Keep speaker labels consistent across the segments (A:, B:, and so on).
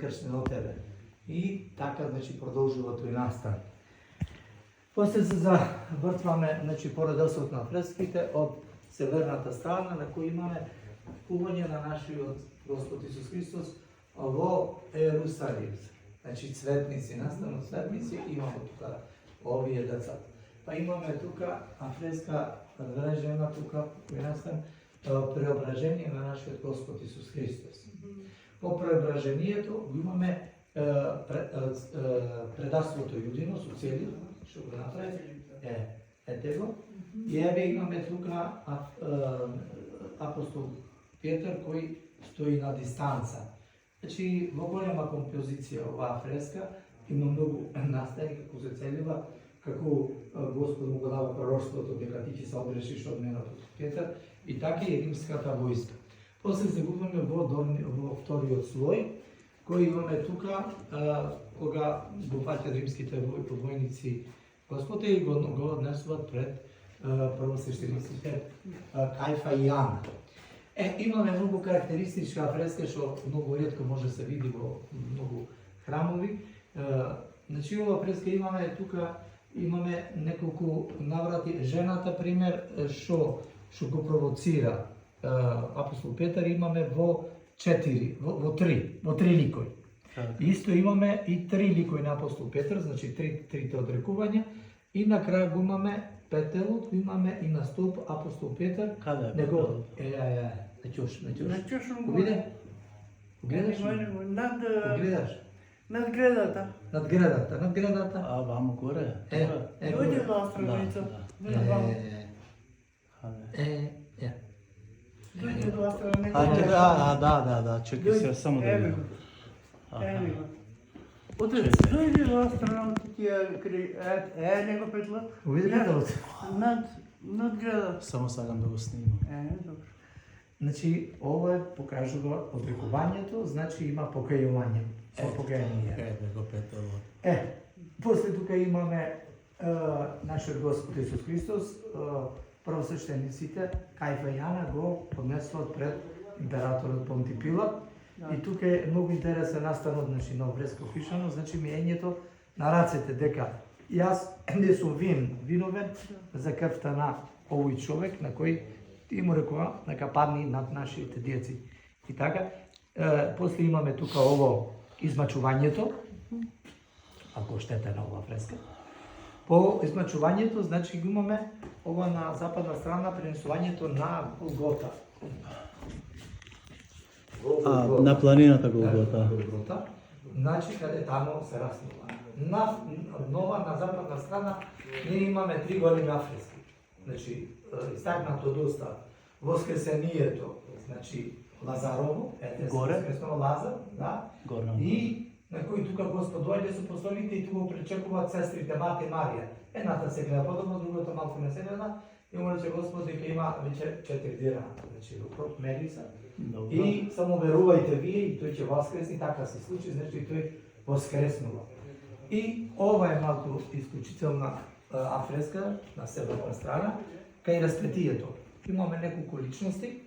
A: kršten od tebe. I така, znači, продължувато и настане. После се завъртваме, значи, поредосът на фреските от северната страна, на кои имаме кување на нашиот Господ Исус Христос во Ерусалим. Значи, цветници, настану цветници, имаме тука овие деца. Па имаме тука фреска врежена тука, кој настан преображение на нашиот Господ Исус Христос. По преображението имаме предавството јудино со целиот, што го направи, ете го. И еве имаме тука апостол Петар кој стои на дистанца. Значи, во голема композиција оваа фреска има многу настани како се целива, како Господ му го дава пророштвото дека ти ќе се одрешиш од мене од Петар, и така и римската војска. После загубваме во вториот слој, кој имаме тука, кога го фаќат римските војници Господа и го однесуват пред првосвештениците Кајфа и Јана. Имаме многу карактеристичка фреска, што многу ретко може да се види во многу храмови. Значи, ова фреска имаме тука, имаме неколку наврати. Жената, пример, што го провоцира апостол Петар, имаме во три ликој. Исто имаме и три ликој на апостол Петар, значи трите одрекувања, и на крај го имаме петелот, имаме и на столб апостол Петар.
B: Каде е
A: него не чуш. Виде? Гледаш? Гледаш?
C: Над градата.
A: Над градата.
B: А, вамо горе?
C: Дојде во страница. Дојде во страница.
B: Да, чекай сега само да видам.
C: Еви го. Дојде во страница тие него петла.
A: Увиди петелот.
C: Над градата.
B: Само сакам да го снимам.
C: Добро.
A: Значи, ова покажува одрекувањето, значи има покајување. Покаяние.
B: Еве го петелот.
A: После тука имаме нашиот Господ Исус Христос, првосвештениците Кајфа и Јана го поднесуваат пред императорот Понти Пилат. И тука е многу интересен настанот, значи, на вреско пишано, значи миењето на рацете дека јас не сум виновен за крвта на овој човек на кој ти му рекува нека падни над нашите деци. И така, после имаме тука ово измачувањето, ако штете на ова фреска. По измачувањето, значи го имаме ова на западна страна пренесувањето на Голгота.
B: На планината Голгота.
A: Значи каде тамо се раснува. На западна страна ние имаме три големи фрески. Значи, истакнато доста Воскресението, значи Лазарово, воскреснало Лазар, да. И на кој тука Господ дојде со апостолите и тука пречекуваат сестрите Марта и Марија. Едната се гледа подобно, другата малку не се гледа. И му рече Господ дека има веќе 4 дена, значи во мери се. И само верувајте вие и тој ќе воскресни, така се случи, значи тој воскреснува. И ова е малку исклучителна фреска на северна страна, кај распетието. Имаме неколку личности,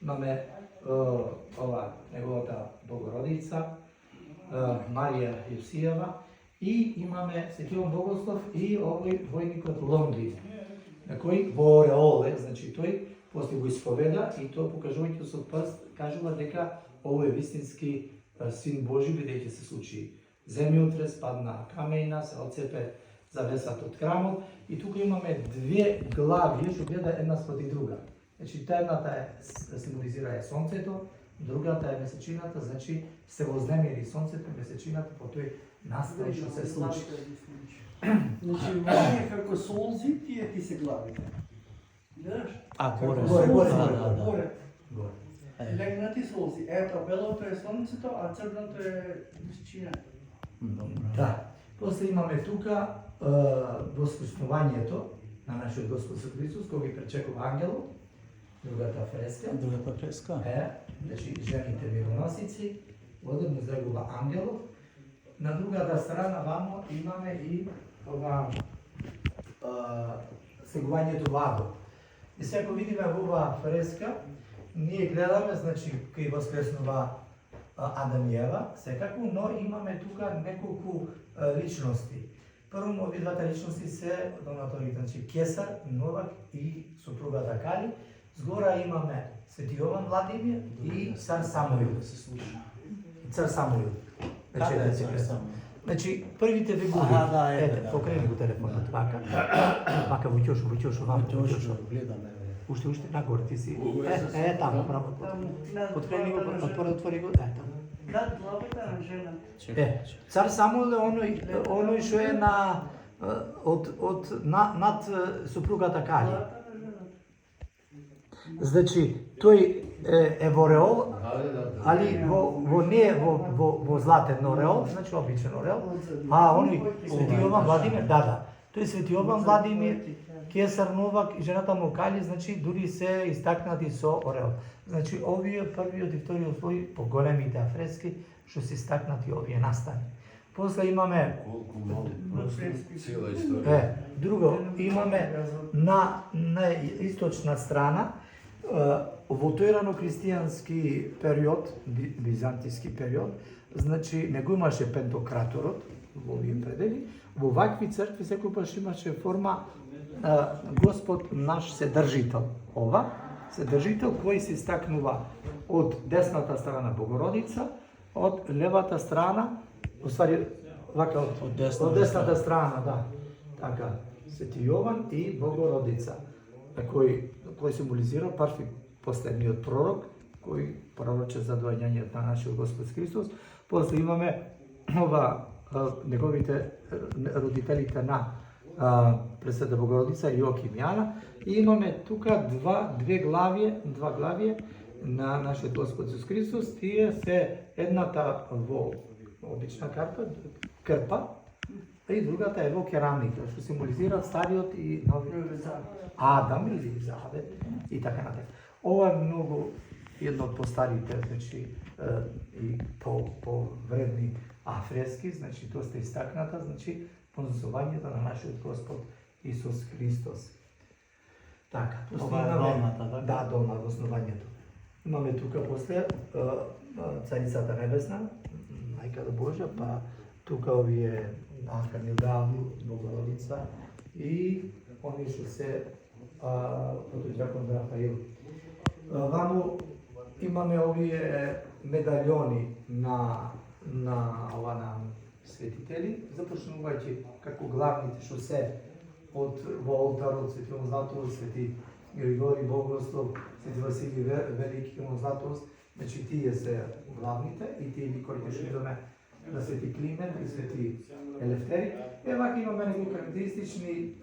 A: имаме ова неговата Богородица, Марија Јосијева, и имаме Светиот Богослов и овој војникот Лонгин, на кој во ореоле, значи тој после го исповеда и тоа покажувајќи со прст кажува дека овој е вистински син Божи, бидејќи се случи земјотрес, падна камења, се отцепе завесата од храмот, и тука имаме две глави што гледа една спроти друга. Значи, едната символизира сонцето, другата е месечината, значи се вознемири сонцето, месечината по тој настан што се случи.
C: Значи, овие како солзи, тие ти се главите. Гледаш?
B: Горе.
C: Легнати солзи. Табелото е сонцето, а црното е месечината.
A: Да. После имаме тука воскреснувањето на нашиот Господ Христос, кој ги пречекува ангелот. Другата фреска. Значи, жените мироносици, одедно излегува ангелот. На другата страна вамо имаме и ова слегувањето во адот. И сега ако видиме во оваа фреска, ние гледаме, значи, кај воскреснува Адам и Ева, секако, но имаме тука неколку личности. Прво, овие двата личности се донаторите, значи Кесар, Новак и супругата Кали. Згора имаме Свети Јован Владимир и цар Самуил. Цар Самуил.
B: Kada je цар Самуил?
A: Значи, првите две губи.
B: Аха, да,
A: ете,
B: да.
A: покрени го телефонот, вака. Вака, вуќошу, вака, вуќошу.
B: Гледам,
A: Уште, нагоре ти си. Таму, право. Подкрени го, отвори го, таму.
C: Над главата на жената.
A: Цар Самуил е оној што е над супругата Кали.
C: Главата на жената.
A: Значи, тој е во реол, али не е во златен ореол, значи обичен ореол. Оној Свети Јован Владимир, да. Тој Свети Јован Владимир, Кесар Новак и жената му Кали, значи дури се истакнати со ореол. Значи овие првиот и вториот слој по големите афрески што се истакнати овие настани. После имаме
D: Цела историја.
A: друго, имаме на источна страна во тој рано-христијански период, византиски период, значи не го имаше пентократорот во овие предели, во вакви цркви секогаш имаше форма Господ наш Седржител. Ова Седржител кој се истакнува од десната страна Богородица, од левата страна, уствари вака од десната страна, да. Така, Свети Јован и Богородица, кој символизира први последниот пророк, кој пророче за доаѓањето на нашиот Господ Христос. После имаме неговите родителите на Пресвета Богородица Јоаким и Јана, и имаме тука два главје на нашиот Господ Исус Христос. Тие се едната во обична крпа, и другата е во керамика, што символизира Стариот и Новиот Адам или Завет и така натаму. Ова е многу едно од постарите, значи и по-вредни афрески, значи доста истакната, значи поносувањето на нашиот Господ Исус Христос. Така,
B: Ова е долната, така?
A: Да, долна во основањето. Имаме тука после Царицата Небесна, Мајката Божја, па тука овие Архангел Гавриил, Богородица и они што се Патриархот Рафаил. Ваму имаме овие медальони на светители, започнувајќи како главните што се во олтарот Свети Јован Златоуст, Свети Григори Богослов, Свети Василий Велики Златоуст, значи тие се главните и тие ликови што идеме на Свети Климент и Свети Елефтери. Вака имаме некои карактеристични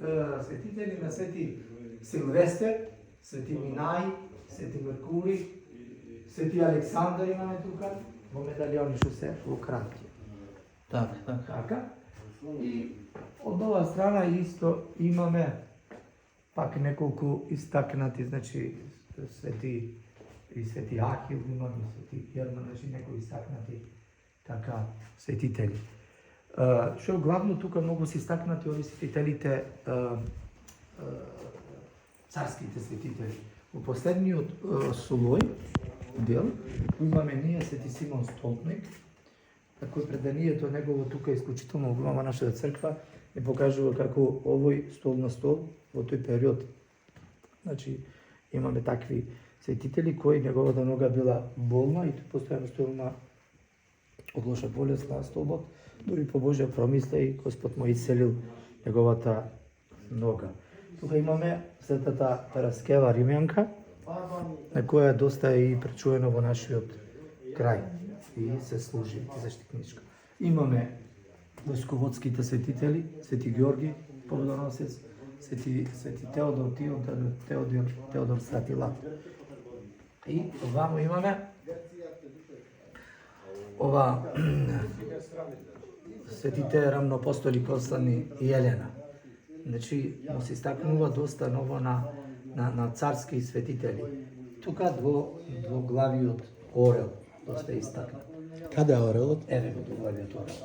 A: светители на Свети Силвестер, Свети Минај, Свети Меркури, Свети Александар имаме тука во медалиони што се во кратки. Така. И од ова страна исто имаме пак неколку истакнати, значи Свети Ахил имаме, Свети Јерман, значи некои истакнати така светители. Што главно тука многу се истакнати овие светителите, царските светители. Во последниот слој дел имаме ние Свети Симон Столпник, кој преданието негово тука е исклучително голема нашата црква и покажува како овој стол на стол во тој период. Значи имаме такви светители кои неговата нога била болна и постојано стојала од лоша болест на столбот, дури по Божја промисла и Господ му исцелил неговата нога. Тука имаме Светата Параскева Римјанка, на која доста е и пречуено во нашиот крај и се служи заштитничка. Имаме војсководските светители, Свети Георги Победоносец, Свети Теодор Теодор Стратила. И овамо имаме светите рамноапостоли Константин и Елена. Значи, му се истакнува доста ново на царски светители. Тука двоглавиот орел доста истакнат.
B: Каде е орелот?
A: Еве го двоглавиот орел.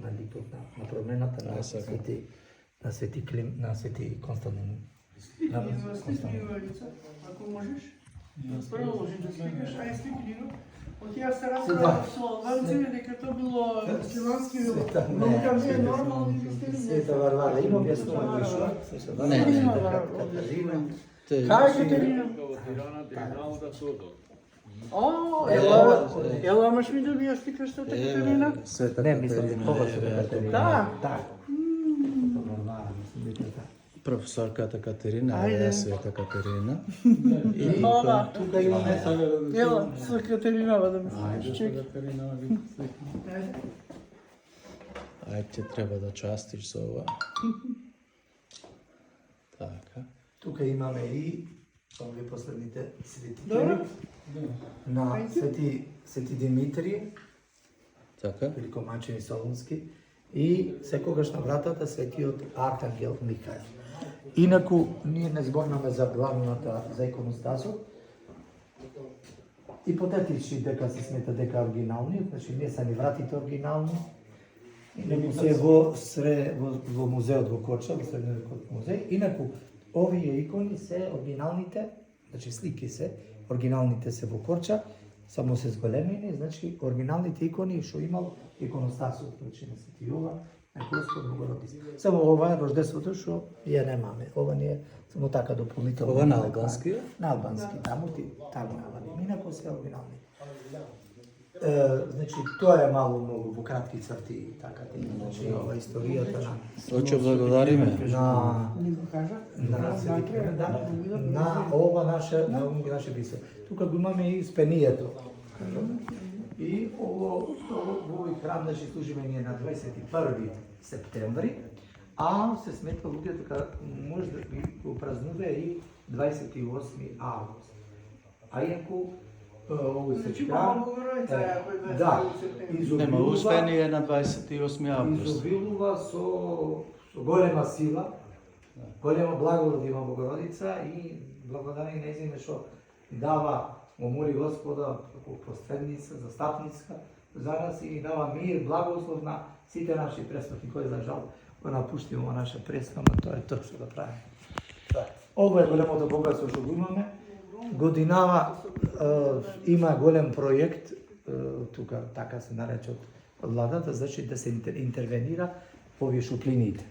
A: На ликот на промената на Свети Константин.
C: Ако можеш, прво можеш да сликаш, ај слики го. От я се разказав со Албанците дека тоа било муслимански било. Но викам не е нормално да сте
A: Света Варвара, има објаснување више?
B: Не, не.
A: Катарина.
C: Кај Катерина? О, ела имаш ми да биеш ти крстата Катерина?
B: Света
A: Не, мислам дека кога се
B: Катерина.
A: Катерина.
C: Да.
A: Да. Варвара, мислам дека така.
B: Професорката Катерина
C: Ајде.
B: е Света Катерина.
A: И
C: Ова.
A: тука имаме
C: Ела, со Катеринава да ми
B: Ајде,
C: чек.
B: Катерина, ајде ти треба да частиш со ова. Така.
A: тука имаме и овие последните светители
C: Добро.
A: на Свети Димитри,
B: Така.
A: великомачени Солунски и секогаш на вратата светиот Архангел Михаел. Инаку, ние не зборнаме за главната, за иконостасот. Ипотетичи дека се смета дека е оригинални, значи не са ни вратите оригинални. Инаку се во музеот во Корча, во Средновекот музеј. Инаку, овие икони се оригиналните, значи слики се, оригиналните се во Корча, само се зголемени, значи оригиналните икони што имал иконостасот, значи на Свети Јова, на Господ Богородица. Само ова е рождеството што ја немаме. Ова не е само така дополнително.
B: Ова на албански?
A: На албански, таму ти таму навалим. Инаку се оригинални. Значи, тоа е мало многу во кратки црти, така ти, значи, ова историјата на
B: Оче благодариме.
A: на
C: Не го кажа?
A: на ова наше бисе. Тука го имаме и спенијето. И во овој храм значи служиме ние на 21 септември, а се сметва луѓе дека може да го празнува и 28 август. А иако овој се
C: Мама Богородица е ако е 20 септември.
B: Нема успени е на 28 август.
A: изобилува со голема сила, голема благодат има Богородица и благодарение нејзине што дава, му моли Господа како посредница, застапница за нас и дава мир, благослов на сите наши пресмртни кои за жал го напуштиме во наша пресна, но тоа е тоа што да правиме. Ова е големото богатство што го имаме. Годинава има голем проект, тука така се нарече од владата, значи да се интервенира по овие шуплините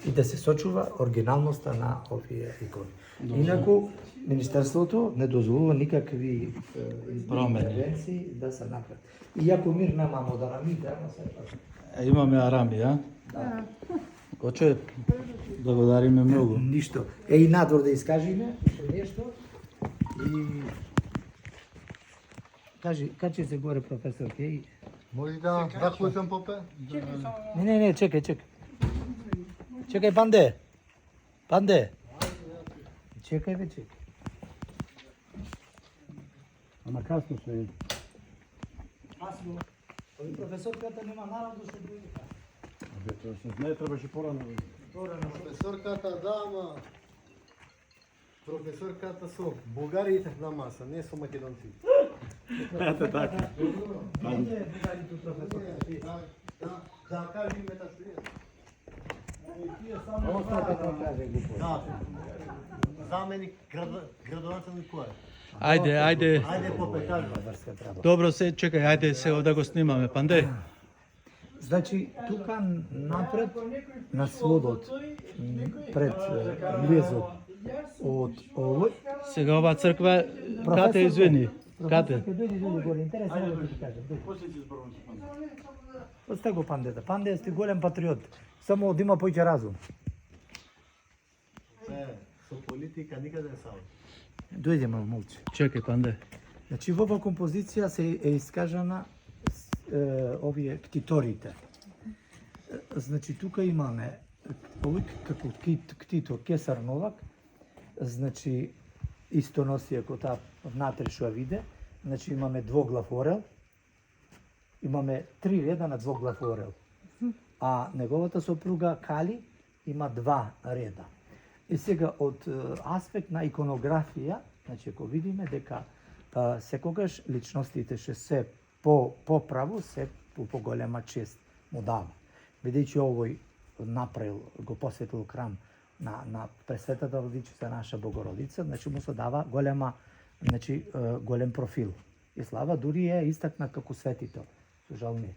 A: и да се сочува оригиналноста на овие икони. Инаку, Министерството не дозволува никакви
B: Промени.
A: интервенции да се направат. Иако мир немамо да рамите, ама се пак.
B: Имаме арами, а? Оче, благодариме многу.
A: Ништо. И надвор да искажиме нешто. И кажи се горе професор Кеј.
D: Може да заклучам попе?
A: Не, чекај. Чекај, Панде. Чекај, бе, чекај.
E: Ама касно се е.
A: Аз го... Професорката нема нараду што дојде.
E: Абе, тоа се знае, требаше порано.
D: Професорката да, ама професорката со бугарите на маса, не со македонци.
E: Ете така.
A: Панде, бугари ту професорката.
D: Да кажи ме та што
A: Ово сака да каже глупост.
D: Да. Заменик градоначалник кој е?
B: Ајде.
D: Ајде попе кажи.
A: Врска треба.
B: Добро се, чекај, ајде се да го снимаме, Панде.
A: Значи, тука напред на сводот, пред влезот од овој,
B: Сега ова црква, кате извини? Кате?
A: Дојди горе, интересно да ти кажам. Оста го Пандета. Панде сте голем патриот. Само да има поќе разум.
D: Со политика никаде не сао.
A: Дојдеме молче.
B: Чекај, Панде.
A: Значи, во оваа композиција се е искажана овие ктиторите. Значи, тука имаме овој како ктитор Кесар Новак, значи, исто носи ако таа внатре што ја виде, значи имаме двоглав орел, имаме 3 реда на двоглав орел, а неговата сопруга Кали има 2 реда. И сега од аспект на иконографија, значи ако видиме дека секогаш личностите што се поправо, се по поголема чест му дава. Бидејќи овој направил, го посветил храм на Пресветата Родичица наша Богородица, значи му се дава голем профил. и слава дури е истакнат како светител со жалми.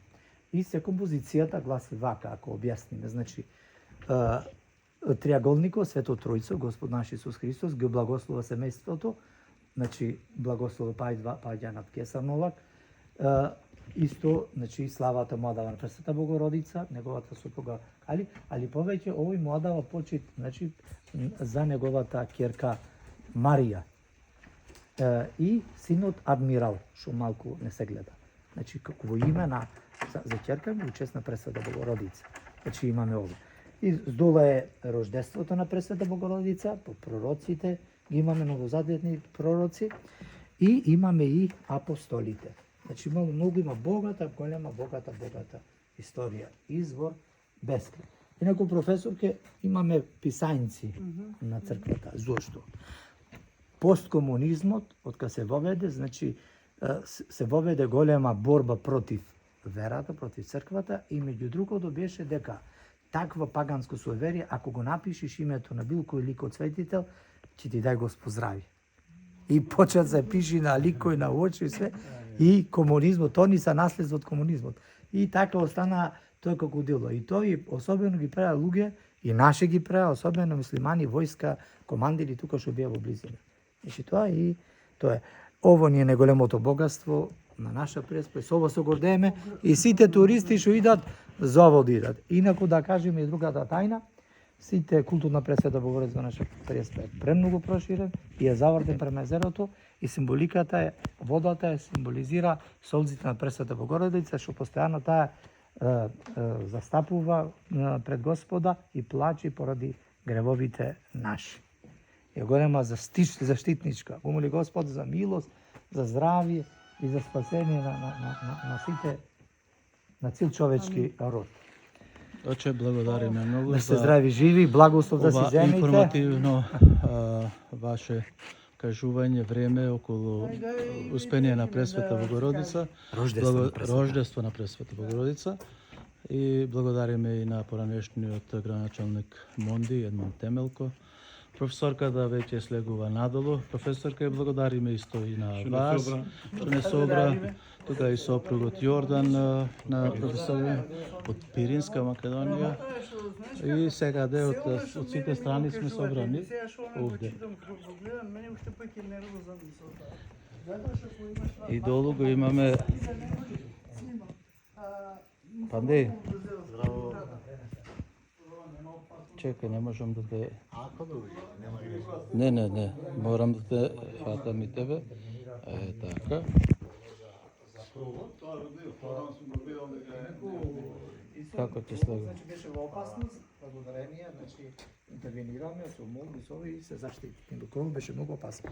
A: И се композицијата гласи вака, ако објасниме, значи триаголникот, Свето Тројцо, Господ наш Исус Христос, ги благослова семејството, значи благослова паѓа над Кесарнолак, исто, значи славата му дава на Пресвета Богородица, неговата супруга Кали, али повеќе овој му дава почит, значи за неговата ќерка Марија. И синот Адмирал, што малку не се гледа. Значи како во име на за ќерка ми учест на Пресвета Богородица. Значи имаме ова. И здола е рождеството на Пресвета Богородица, по пророците, ги имаме новозаветни пророци и имаме и апостолите. Значи многу има богата историја, извор безкрај. Инаку професорке имаме писањци на црквата. Зошто? Посткомунизмот, откако се воведе, значи се воведе голема борба против верата, против црквата и меѓу другото беше дека такво паганско суеверие, ако го напишеш името на бил кој лик од светител, ќе ти дај Господ здрави. И почат се пиши на ликој, на очи и све, и комунизмот, они се наследство од комунизмот. И така остана тој како дело. И тој особено ги правил луѓе, и наши ги правил, особено муслимани, војска, командири тука што беа во близина. Значи тоа и тоа е. Ово ни е неголемото богатство на наша преспа, со ово се гордееме и сите туристи што идат, за ово да идат. Инаку да кажеме и другата тајна, сите културна пресвета Богородица во наша преспа е премногу проширен и е завртен према езерото и символиката е, водата е символизира солзите на Пресвета Богородица, што постојано таа застапува пред Господа и плаче поради гревовите наши. Е голема заштитничка. Умоли Господ за милост, за здравие и за спасение на сите, на цел човечки род.
B: Оче, благодариме многу
A: Да сте здрави, живи, благослов да си
B: ова
A: земите.
B: информативно ваше кажување време околу успение на Пресвета Богородица, рождество на Пресвета Богородица и благодариме и на поранешниот граначалник Монди, Едмон Темелко. Професорката веќе слегува надолу. Професорка, благодариме исто и на вас, што не собра. Тука и сопругот Јордан на професор од Пиринска Македонија. И секаде од сите страни сме собрани овде. И долу го имаме Панде. Чекај, не можам да те... Не, морам да те фатам и тебе. Е, така. Како ти слага?
A: Значи беше во опасност, благодарение, значи интервенираме со молби со и се заштити. Кров беше многу опасно.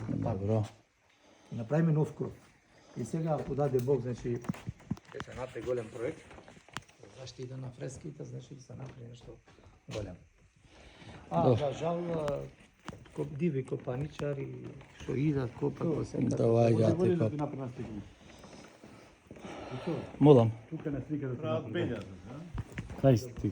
B: Добро.
A: И направиме нов кров. И сега ако даде Бог, значи ќе се направи голем проект. Заштита на фреските, значи да се направи нешто големо. За жал, диви копаничари што идат, копат во секаде.
B: Доаѓате па. Молам.
E: Тука на сликата.
D: Прават пењата, да?
E: Дај ти.